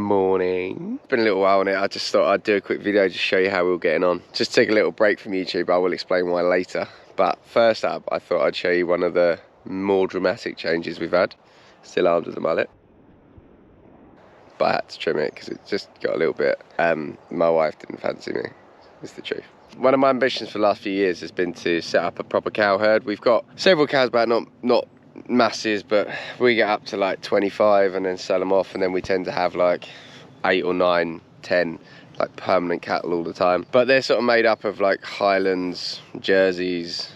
Morning. It's been a little while on it. I just thought I'd do a quick video just show you how we were getting on. Just take a little break from YouTube. I will explain why later. But first up, I thought I'd show you one of the more dramatic changes we've had. Still armed with the mullet, but I had to trim it because it just got a little bit. My wife didn't fancy me, is the truth. One of my ambitions for the last few years has been to set up a proper cow herd. We've got several cows, but not masses, but we get up to like 25 and then sell them off, and then we tend to have like 8 or 9, 10 like permanent cattle all the time. But they're sort of made up of like Highlands, Jerseys,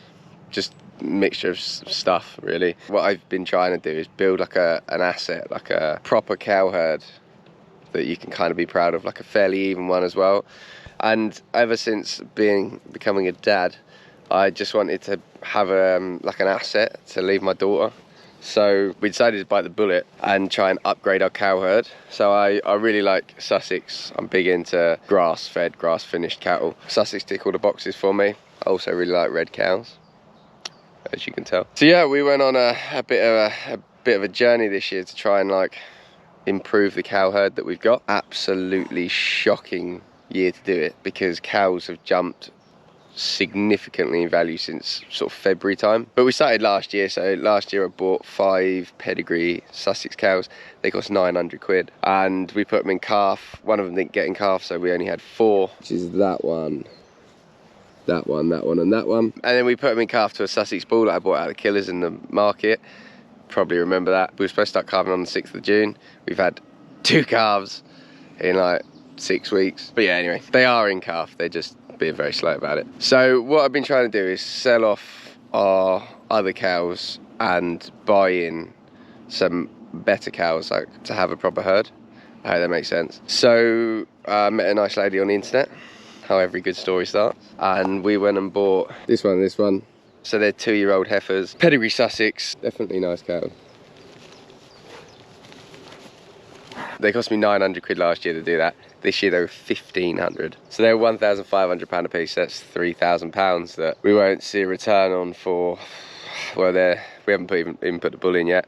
just mixture of stuff really. What I've been trying to do is build like an asset, like a proper cow herd that you can kind of be proud of, like a fairly even one as well. And ever since becoming a dad, I just wanted to have like an asset to leave my daughter. So we decided to bite the bullet and try and upgrade our cow herd. So I really like Sussex. I'm big into grass-fed, grass-finished cattle. Sussex tick all the boxes for me. I also really like red cows, as you can tell. So yeah, we went on a bit of a journey this year to try and like improve the cow herd that we've got. Absolutely shocking year to do it, because cows have jumped significantly in value since sort of February time. But we started last year, so last year I bought 5 pedigree Sussex cows. They cost 900 quid, and we put them in calf. One of them didn't get in calf, so we only had 4, which is that one, that one, that one, and that one. And then we put them in calf to a Sussex bull that I bought out of the Killers in the market. Probably remember that. We were supposed to start calving on the 6th of June. We've had 2 calves in like 6 weeks. But yeah, anyway, they are in calf. They're just being very slow about it. So what I've been trying to do is sell off our other cows and buy in some better cows, like to have a proper herd. I hope that makes sense. So I met a nice lady on the internet, how every good story starts, and we went and bought this one. So they're 2-year-old heifers, pedigree Sussex, definitely nice cows. They cost me 900 quid last year to do that. This year they were 1,500. So they're £1,500 a piece. That's £3,000 that we won't see a return on for, well, we haven't even put the bull in yet.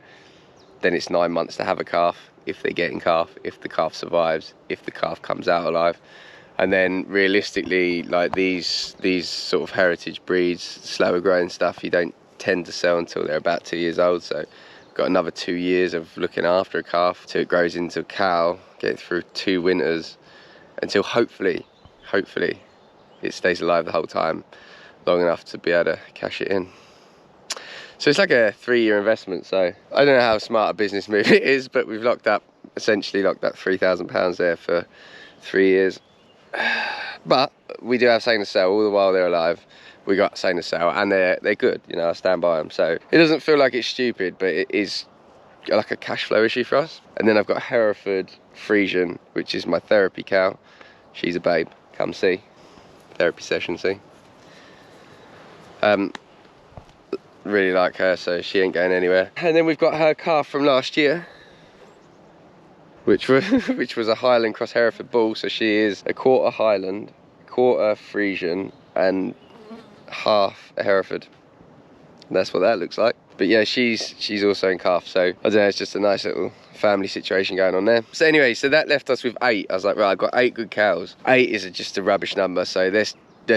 Then it's 9 months to have a calf, if they get in calf, if the calf survives, if the calf comes out alive. And then realistically, like these sort of heritage breeds, slower growing stuff, you don't tend to sell until they're about 2 years old. So got another 2 years of looking after a calf till it grows into a cow, get through 2 winters until hopefully it stays alive the whole time, long enough to be able to cash it in. So it's like a 3-year investment. So I don't know how smart a business move it is, but we've essentially locked up £3,000 there for 3 years. But we do have something to sell all the while they're alive. We got something to sell, and they're good, you know, I stand by them. So it doesn't feel like it's stupid, but it is like a cash flow issue for us. And then I've got Hereford Friesian, which is my therapy cow. She's a babe. Come see. Therapy session, see. Really like her, so she ain't going anywhere. And then we've got her calf from last year, which was a Highland cross Hereford bull. So she is a quarter Highland, quarter Friesian, and half a Hereford. That's what that looks like. But yeah, she's also in calf, so I don't know, it's just a nice little family situation going on there. So anyway, so that left us with 8. I was like, right, I've got 8 good cows. 8 is just a rubbish number, so let's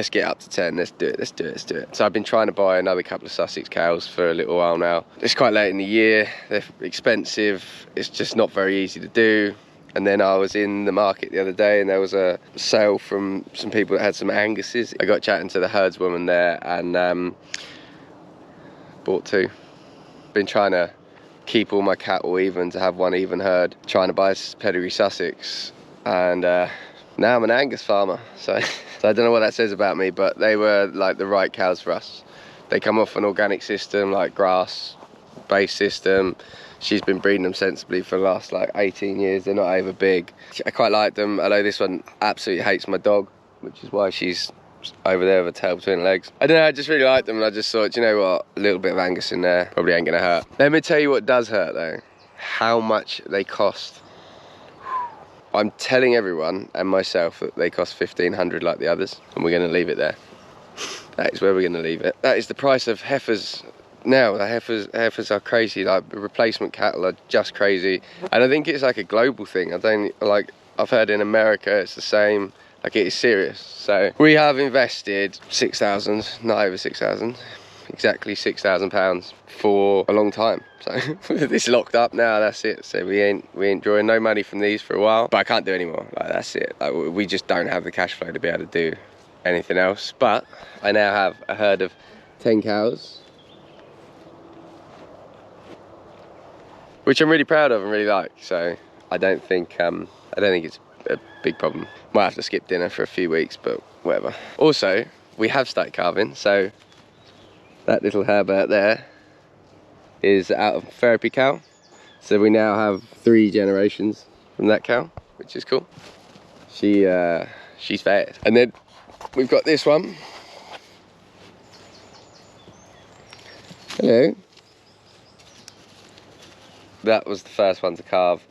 get up to 10. Let's do it. So I've been trying to buy another couple of Sussex cows for a little while now. It's quite late in the year, they're expensive, it's just not very easy to do. And then I was in the market the other day, and there was a sale from some people that had some Anguses. I got chatting to the herdswoman there and bought 2. Been trying to keep all my cattle even to have one even herd. Trying to buy pedigree Sussex, and now I'm an Angus farmer. So I don't know what that says about me, but they were like the right cows for us. They come off an organic system, like grass-based system. She's been breeding them sensibly for the last like 18 years. They're not over big. I quite like them, although this one absolutely hates my dog, which is why she's over there with her tail between her legs. I don't know, I just really like them, and I just thought, you know what, a little bit of Angus in there probably ain't gonna hurt. Let me tell you what does hurt though, how much they cost. I'm telling everyone and myself that they cost 1,500 like the others, and we're gonna leave it there. That is where we're gonna leave it. That is the price of heifers now the heifers are crazy. Like the replacement cattle are just crazy, and I think it's like a global thing. I've heard in America it's the same. Like it is serious. So we have invested 6,000, not over 6,000, exactly £6,000 for a long time. So this locked up now. That's it. So we ain't drawing no money from these for a while. But I can't do any more. Like that's it. Like we just don't have the cash flow to be able to do anything else. But I now have a herd of 10 cows, which I'm really proud of and really like. So I don't think it's a big problem. Might have to skip dinner for a few weeks, but whatever. Also, we have started calving, so that little Herbert there is out of therapy cow. So we now have 3 generations from that cow, which is cool. She's fed. And then we've got this one. Hello. That was the first one to calve,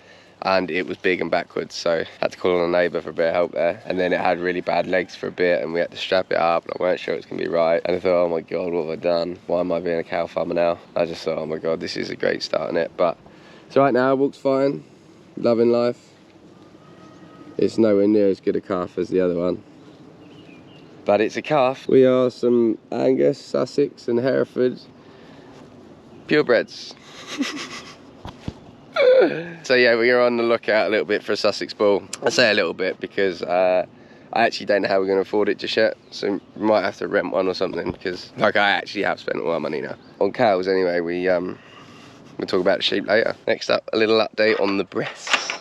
and it was big and backwards, so I had to call on a neighbour for a bit of help there. And then it had really bad legs for a bit, and we had to strap it up, and I weren't sure it was going to be right. And I thought, oh my god, what have I done? Why am I being a cow farmer now? I just thought, oh my god, this is a great start on it. But so right now, it walks fine, loving life. It's nowhere near as good a calf as the other one, but it's a calf. We are some Angus, Sussex and Hereford purebreds. So yeah, we're on the lookout a little bit for a Sussex bull. I say a little bit because I actually don't know how we're going to afford it just yet, so we might have to rent one or something, because like I actually have spent all our money now on cows. Anyway, we'll talk about the sheep later. Next up, a little update on the breasts.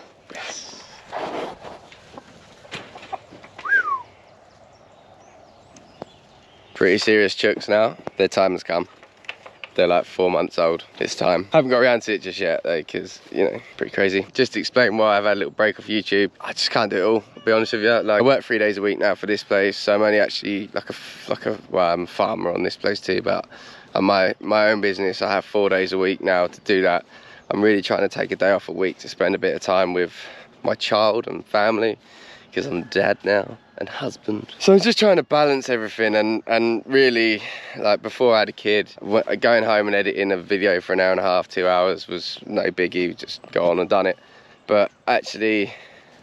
Pretty serious chooks now. Their time has come. They're like 4 months old. It's time. Haven't got around to it just yet though, because, you know, pretty crazy. Just to explain why I've had a little break off YouTube. I just can't do it all, I'll be honest with you. Like, I work 3 days a week now for this place, so I'm only actually well, I'm a farmer on this place too, but on my own business, I have 4 days a week now to do that. I'm really trying to take a day off a week to spend a bit of time with my child and family, because I'm dad now and husband. So I'm just trying to balance everything, and really, like before I had a kid, going home and editing a video for an hour and a half, 2 hours was no biggie, just go on and done it. But actually,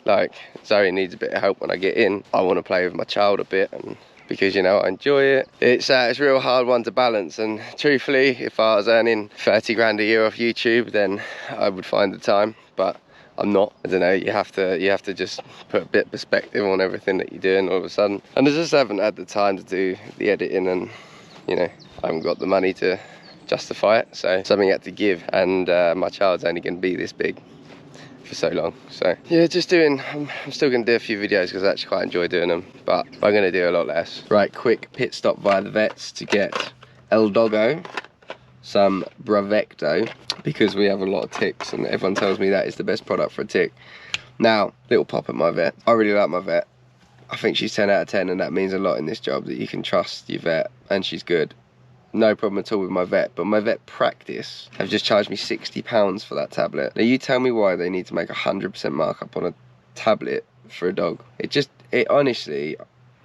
like, Zoe needs a bit of help when I get in. I want to play with my child a bit, and because, you know, I enjoy it. It's a real hard one to balance, and truthfully, if I was earning 30 grand a year off YouTube, then I would find the time, but I'm not. I don't know, you have to just put a bit of perspective on everything that you're doing all of a sudden. And I just haven't had the time to do the editing, and, you know, I haven't got the money to justify it, so something had to give, and my child's only going to be this big for so long. So yeah, I'm still going to do a few videos because I actually quite enjoy doing them, but I'm going to do a lot less. Right, quick pit stop via the vets to get El Doggo some Bravecto, because we have a lot of ticks and everyone tells me that is the best product for a tick. Now, little pop at my vet. I really like my vet. I think she's 10 out of 10, and that means a lot in this job, that you can trust your vet and she's good. No problem at all with my vet, but my vet practice have just charged me £60 for that tablet. Now you tell me why they need to make 100% markup on a tablet for a dog. It honestly,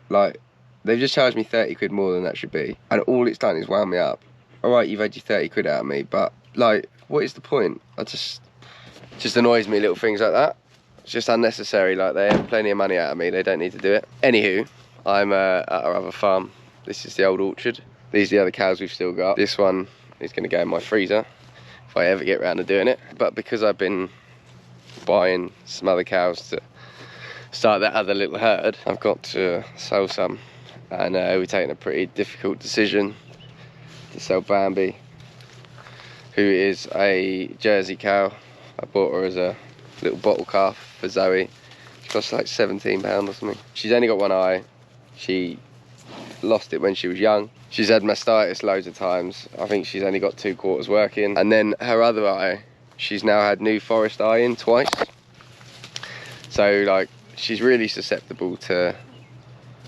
like, they've just charged me 30 quid more than that should be, and all it's done is wound me up. Alright, you've had your 30 quid out of me, but like, what is the point? It just annoys me, little things like that. It's just unnecessary. Like, they have plenty of money out of me, they don't need to do it. Anywho, I'm at our other farm. This is the old orchard. These are the other cows we've still got. This one is going to go in my freezer if I ever get around to doing it. But because I've been buying some other cows to start that other little herd, I've got to sell some. And we're taking a pretty difficult decision to sell Bambi, who is a Jersey cow. I bought her as a little bottle calf for Zoe. She cost like £17 or something. She's only got one eye. She lost it when she was young. She's had mastitis loads of times. I think she's only got 2 quarters working. And then her other eye, she's now had New Forest eye in twice. So like, she's really susceptible to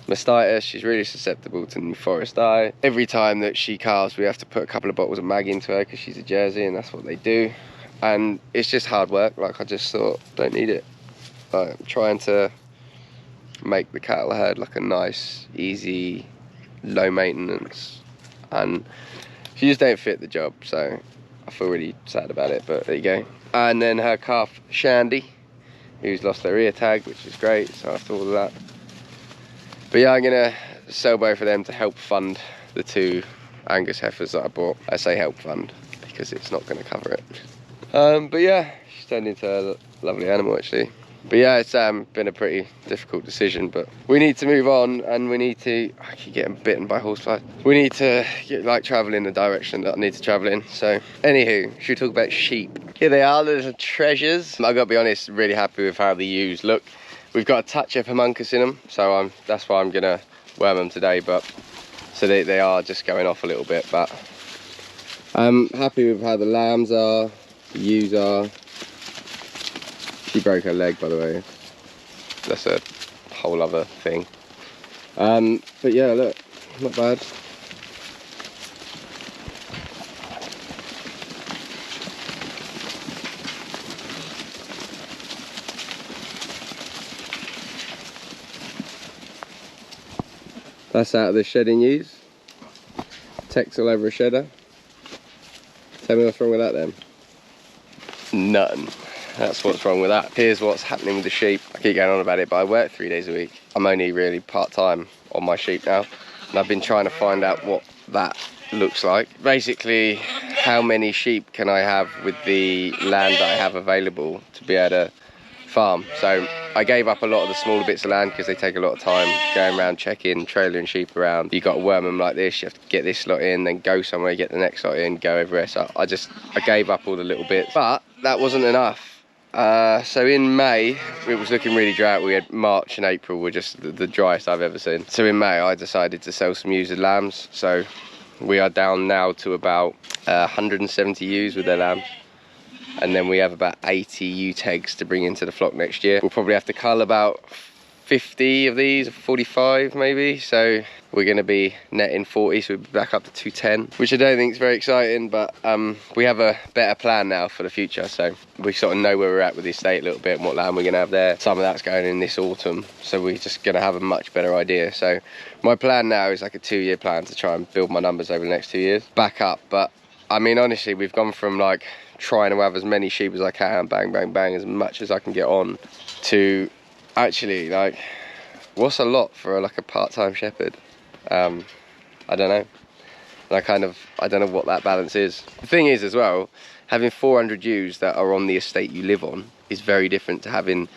mastitis, she's really susceptible to New Forest eye. Every time that she calves, we have to put a couple of bottles of mag into her because she's a Jersey and that's what they do. And it's just hard work. Like, I just thought, don't need it. Like, I'm trying to make the cattle herd like a nice, easy, low maintenance and She just don't fit the job, so I feel really sad about it, but there you go. And then her calf, Shandy, who's lost her ear tag, which is great, so after all of that. But yeah, I'm gonna sell both of them to help fund the 2 Angus heifers that I bought. I say help fund because it's not gonna cover it. But yeah, she's turned into a lovely animal actually. But yeah, it's been a pretty difficult decision, but we need to move on, and we need to, I keep getting bitten by horseflies. We need to travel in the direction that I need to travel in. So anywho, should we talk about sheep? Here they are, the little treasures. I gotta be honest, really happy with how the ewes look. We've got a touch of homunculus in them, so that's why I'm gonna worm them today, but so they are just going off a little bit, but I'm happy with how the lambs are, the ewes are. She broke her leg, by the way. That's a whole other thing. But yeah, look, not bad. That's out of the shedding ewes. Text all over a shedder. Tell me what's wrong with that then. Nothing. That's what's wrong with that. Here's what's happening with the sheep. I keep going on about it, but I work 3 days a week. I'm only really part-time on my sheep now, and I've been trying to find out what that looks like. Basically, how many sheep can I have with the land that I have available to be able to farm? So I gave up a lot of the smaller bits of land because they take a lot of time going around checking, trailing sheep around. You got to worm them like this, you have to get this lot in, then go somewhere, get the next lot in, go everywhere. So I gave up all the little bits, but that wasn't enough. So in May, it was looking really dry. We had March and April were just the driest I've ever seen. So in May, I decided to sell some ewes and lambs. So we are down now to about 170 ewes with their lambs. And then we have about 80 ewe tegs to bring into the flock next year. We'll probably have to cull about 50 of these, 45 maybe. So we're going to be netting 40, so we'll be back up to 210, which I don't think is very exciting, but we have a better plan now for the future. So we sort of know where we're at with the estate a little bit and what land we're going to have there. Some of that's going in this autumn, so we're just going to have a much better idea. So my plan now is like a 2-year plan to try and build my numbers over the next 2 years, back up. But I mean, honestly, we've gone from like trying to have as many sheep as I can, bang, bang, bang, as much as I can get on, to actually, like, what's a lot for like a part-time shepherd? I don't know. I don't know what that balance is. The thing is as well, having 400 ewes that are on the estate you live on is very different to having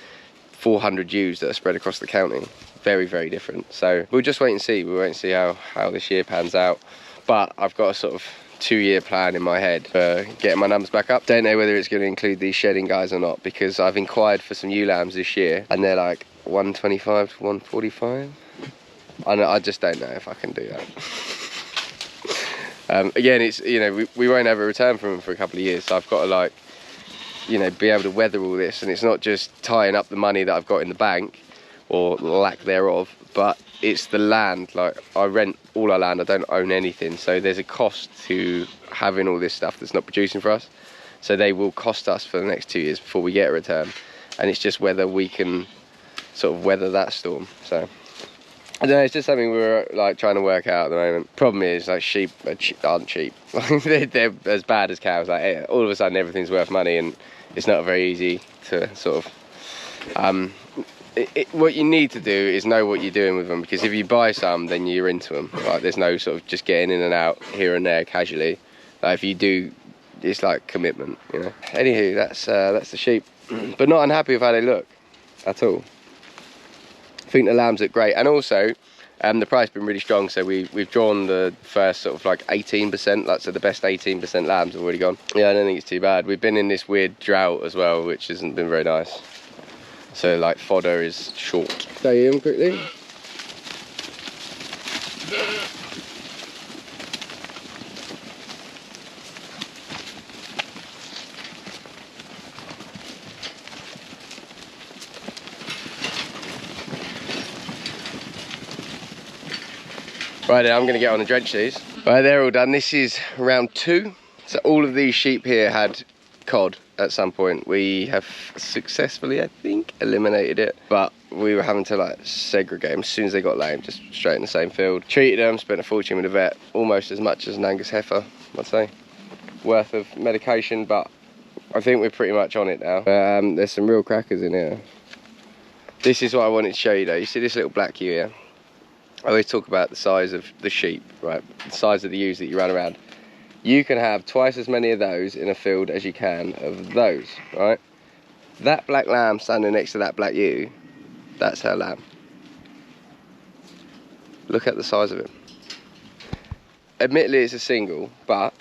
400 ewes that are spread across the county. Very, very different. So we'll just wait and see. We'll wait and see how this year pans out. But I've got a sort of 2-year plan in my head for getting my numbers back up. Don't know whether it's going to include these shedding guys or not, because I've inquired for some ewe lambs this year and they're like 125 to 145. I just don't know if I can do that. Again, it's, you know, we won't have a return from them for a couple of years, so I've got to, like, you know, be able to weather all this. And it's not just tying up the money that I've got in the bank, or lack thereof, but it's the land. Like, I rent all our land, I don't own anything, so there's a cost to having all this stuff that's not producing for us. So they will cost us for the next 2 years before we get a return, and it's just whether we can sort of weather that storm. So I don't know, it's just something we're like trying to work out at the moment. Problem is, like, sheep aren't cheap. they're as bad as cows. Like, all of a sudden everything's worth money, and it's not very easy to sort of what you need to do is know what you're doing with them, because if you buy some, then you're into them. Like, there's no sort of just getting in and out here and there casually. Like, if you do, it's like commitment, you know. Anywho, that's the sheep, but not unhappy with how they look at all. I think the lambs look great, and also the price has been really strong. So we've drawn the first sort of like 18%. Like, so the best 18% lambs have already gone. Yeah, I don't think it's too bad. We've been in this weird drought as well, which hasn't been very nice. So, like, fodder is short. Stay in quickly. Right then, I'm going to get on and drench these. Right, they're all done. This is round 2. So all of these sheep here had cod. at some point. We have successfully, I think, eliminated it, but we were having to like segregate them as soon as they got lame, just straight in the same field. Treated them, spent a fortune with a vet, almost as much as an Angus heifer, I'd say, worth of medication, but I think we're pretty much on it now. There's some real crackers in here. This is what I wanted to show you though. You see this little black ewe here? I always talk about the size of the sheep, right? The size of the ewes that you run around. You can have twice as many of those in a field as you can of those, right? That black lamb standing next to that black ewe, that's her lamb. Look at the size of it. Admittedly, it's a single, but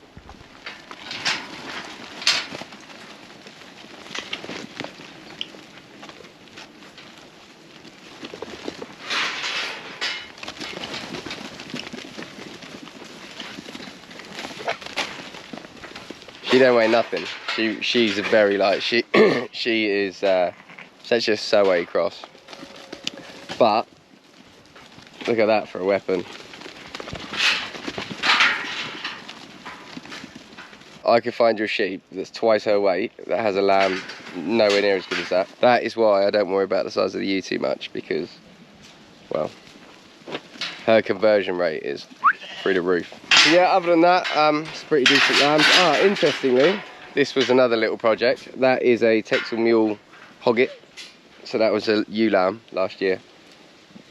she don't weigh nothing. She's a very light. She is essentially a Soe cross. But look at that for a weapon. I could find you a sheep that's twice her weight that has a lamb nowhere near as good as that. That is why I don't worry about the size of the ewe too much, because, well, her conversion rate is through the roof. So yeah, other than that, it's pretty decent lambs. Interestingly, this was another little project. That is a Texel mule hogget. So that was a ewe lamb last year.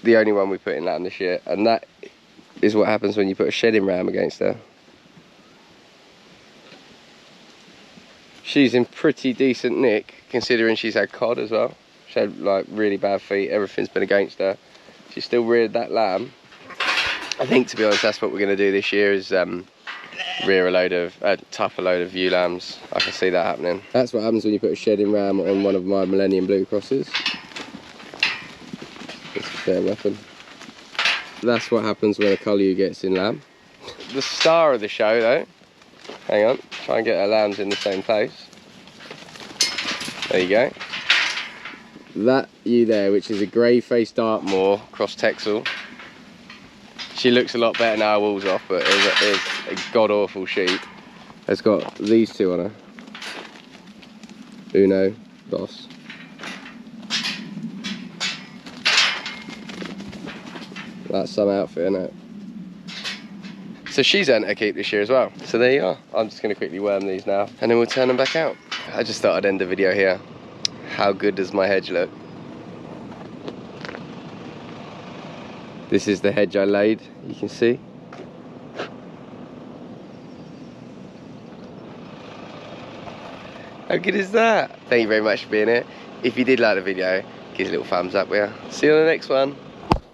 The only one we put in lamb this year. And that is what happens when you put a shedding ram against her. She's in pretty decent nick, considering she's had cod as well. She had like really bad feet, everything's been against her. She still reared that lamb. I think, to be honest, that's what we're going to do this year, is rear a load of, tough a load of ewe lambs. I can see that happening. That's what happens when you put a shedding ram on one of my Millennium Blue crosses. It's a fair weapon. That's what happens when a Cullew gets in lamb. The star of the show though, hang on, try and get our lambs in the same place. There you go. That ewe there, which is a grey-faced Dartmoor cross Texel. She looks a lot better now her wool's off, but is a god-awful sheep. Has got these two on her. Uno, dos. That's some outfit, isn't it? So she's earned her keep this year as well. So there you are. I'm just going to quickly worm these now, and then we'll turn them back out. I just thought I'd end the video here. How good does my hedge look? This is the hedge I laid, you can see. How good is that? Thank you very much for being here. If you did like the video, give us a little thumbs up, will ya? See you on the next one.